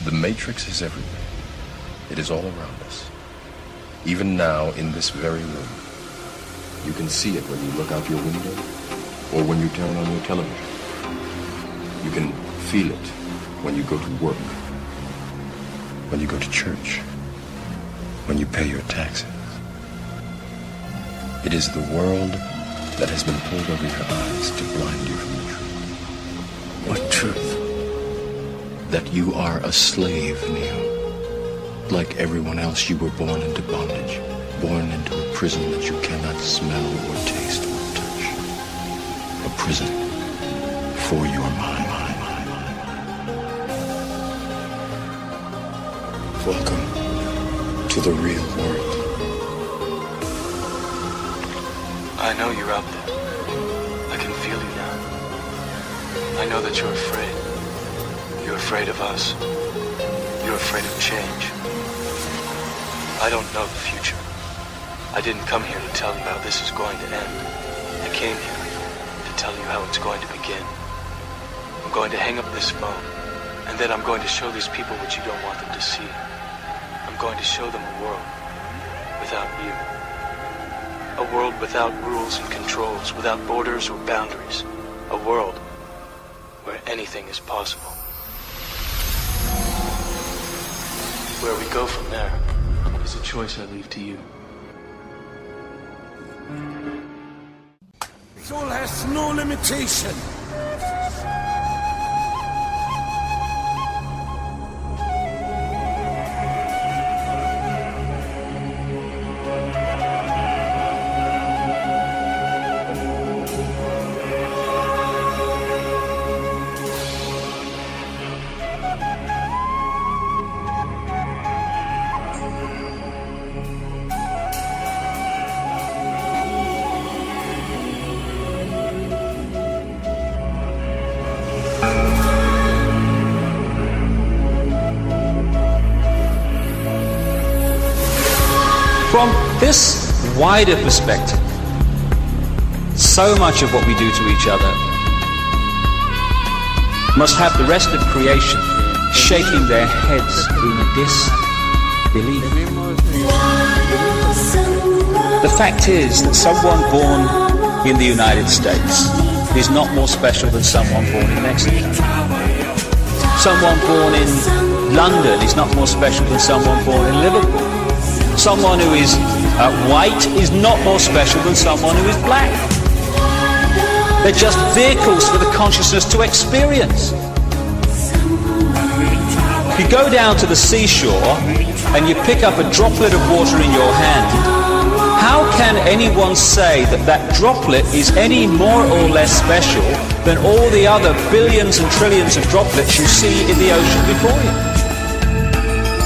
The Matrix is everywhere. It is all around us. Even now, in this very room. You can see it when you look out your window or when you turn on your television. You can feel it when you go to work, when you go to church, when you pay your taxes. It is the world that has been pulled over your eyes to blind you from the truth. What truth? That you are a slave, Neo. Like everyone else, you were born into bondage, born into a prison that you cannot smell or taste or touch. A prison for your mind. Welcome to the real world. I know you're out there. I can feel you now. I know that you're afraid. You're afraid of us. You're afraid of change. I don't know the future. I didn't come here to tell you how this is going to end. I came here to tell you how it's going to begin. I'm going to hang up this phone, and then I'm going to show these people what you don't want them to see. I'm going to show them a world without you. A world without rules and controls, without borders or boundaries. A world where anything is possible. Where we go from there is a choice I leave to you. Soul has no limitation. From this wider perspective, so much of what we do to each other must have the rest of creation shaking their heads in disbelief. The fact is that someone born in the United States is not more special than someone born in Mexico. Someone born in London is not more special than someone born in Liverpool. Someone who is white is not more special than someone who is black. They're just vehicles for the consciousness to experience. If you go down to the seashore and you pick up a droplet of water in your hand, how can anyone say that that droplet is any more or less special than all the other billions and trillions of droplets you see in the ocean before you?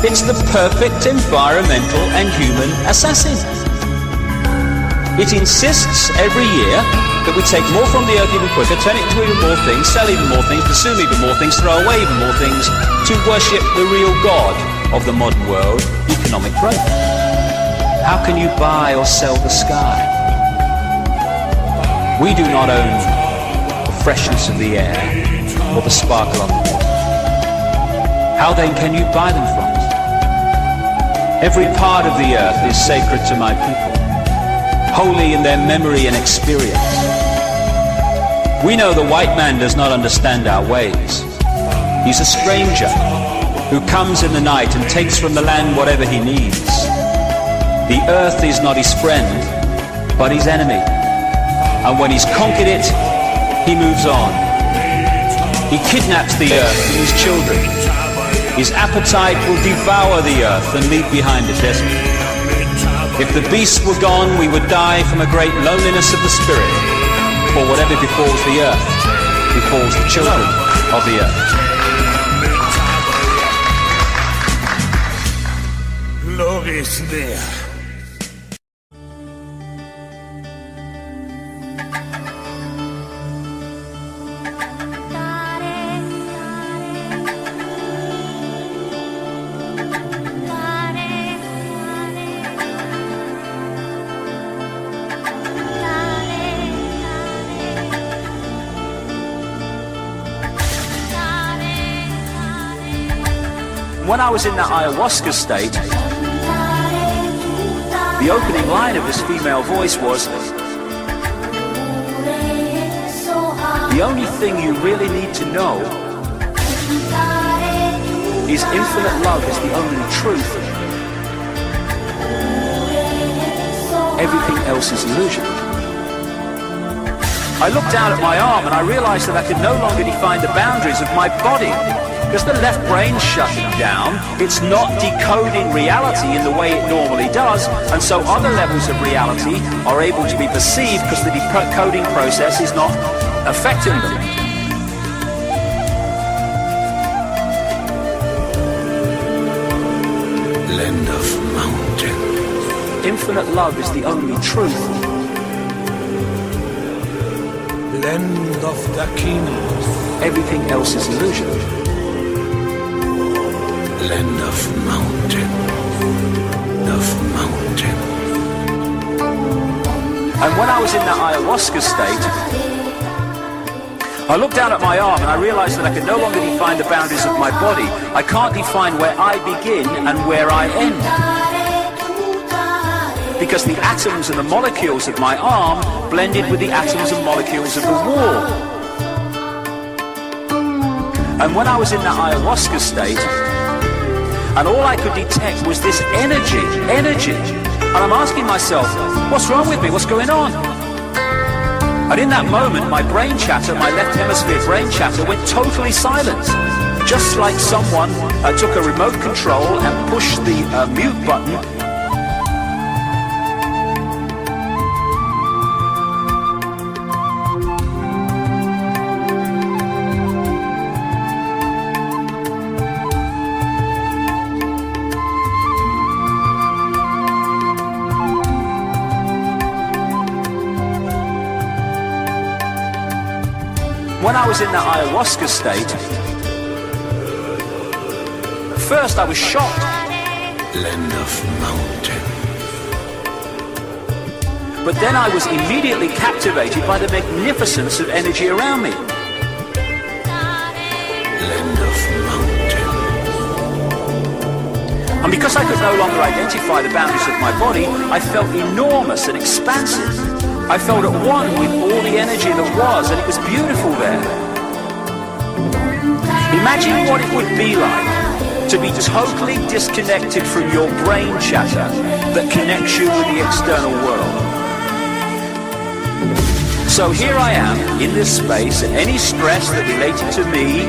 It's the perfect environmental and human assassin. It insists every year that we take more from the earth even quicker, turn it into even more things, sell even more things, consume even more things, throw away even more things, to worship the real God of the modern world, economic growth. How can you buy or sell the sky? We do not own the freshness of the air or the sparkle on the water. How then can you buy them from us? Every part of the earth is sacred to my people, holy in their memory and experience. We know the white man does not understand our ways. He's a stranger who comes in the night and takes from the land whatever he needs. The earth is not his friend, but his enemy. And when he's conquered it, he moves on. He kidnaps the earth and his children. His appetite will devour the earth and leave behind a desert. If the beasts were gone, we would die from a great loneliness of the spirit. For whatever befalls the earth, befalls the children of the earth. Love is there. when I was in that ayahuasca state, the opening line of this female voice was, the only thing you really need to know is infinite love is the only truth. Everything else is illusion. I looked down at my arm and I realized that I could no longer define the boundaries of my body. Because the left brain's shutting down, it's not decoding reality in the way it normally does, and so other levels of reality are able to be perceived because the decoding process is not affecting them. Land of mountain. Infinite love is the only truth. Land of Dakinis. Everything else is illusion. Land of mountain. And when I was in that ayahuasca state, I looked down at my arm and I realized that I could no longer define the boundaries of my body. I can't define where I begin and where I end. Because the atoms and the molecules of my arm blended with the atoms and molecules of the wall. And when I was in that ayahuasca state, and all I could detect was this energy. And I'm asking myself, what's wrong with me? What's going on? And in that moment, my brain chatter, my left hemisphere brain chatter went totally silent. Just like someone took a remote control and pushed the mute button. When I was in that ayahuasca state, first I was shocked. Land of mountain. But then I was immediately captivated by the magnificence of energy around me. Land of mountain. And because I could no longer identify the boundaries of my body, I felt enormous and expansive. I felt at one with all the energy that was, and it was beautiful there. Imagine what it would be like to be totally disconnected from your brain chatter that connects you with the external world. So here I am in this space, and any stress that related to me,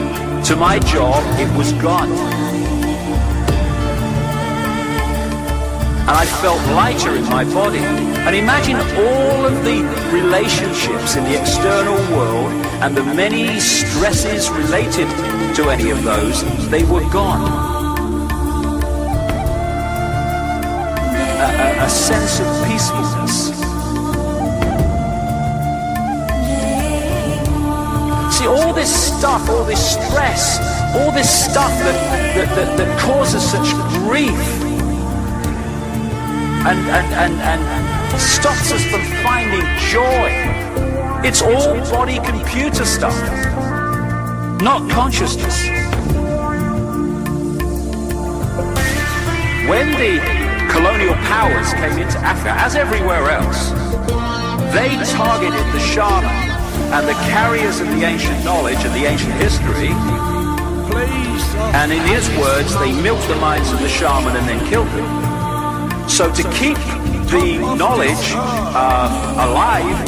to my job, it was gone. And I felt lighter in my body. And imagine all of the relationships in the external world and the many stresses related to any of those, they were gone. A sense of peacefulness. See, all this stuff, all this stress, all this stuff that causes such grief, and stops us from finding joy. It's all body-computer stuff, not consciousness. When the colonial powers came into Africa, as everywhere else, they targeted the shaman and the carriers of the ancient knowledge and the ancient history, and in his words, they milked the minds of the shaman and then killed them. So to keep the knowledge alive,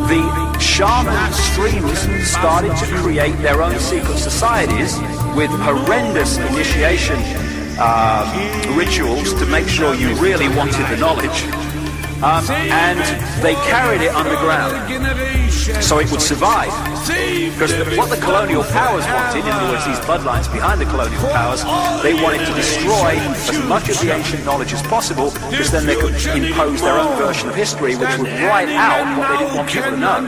the shaman streams started to create their own secret societies with horrendous initiation rituals to make sure you really wanted the knowledge. And they carried it underground so it would survive. Because what the colonial powers wanted, in other words, these bloodlines behind the colonial powers, they wanted to destroy as much of the ancient knowledge as possible, because then they could impose their own version of history, which would write out what they didn't want people to know.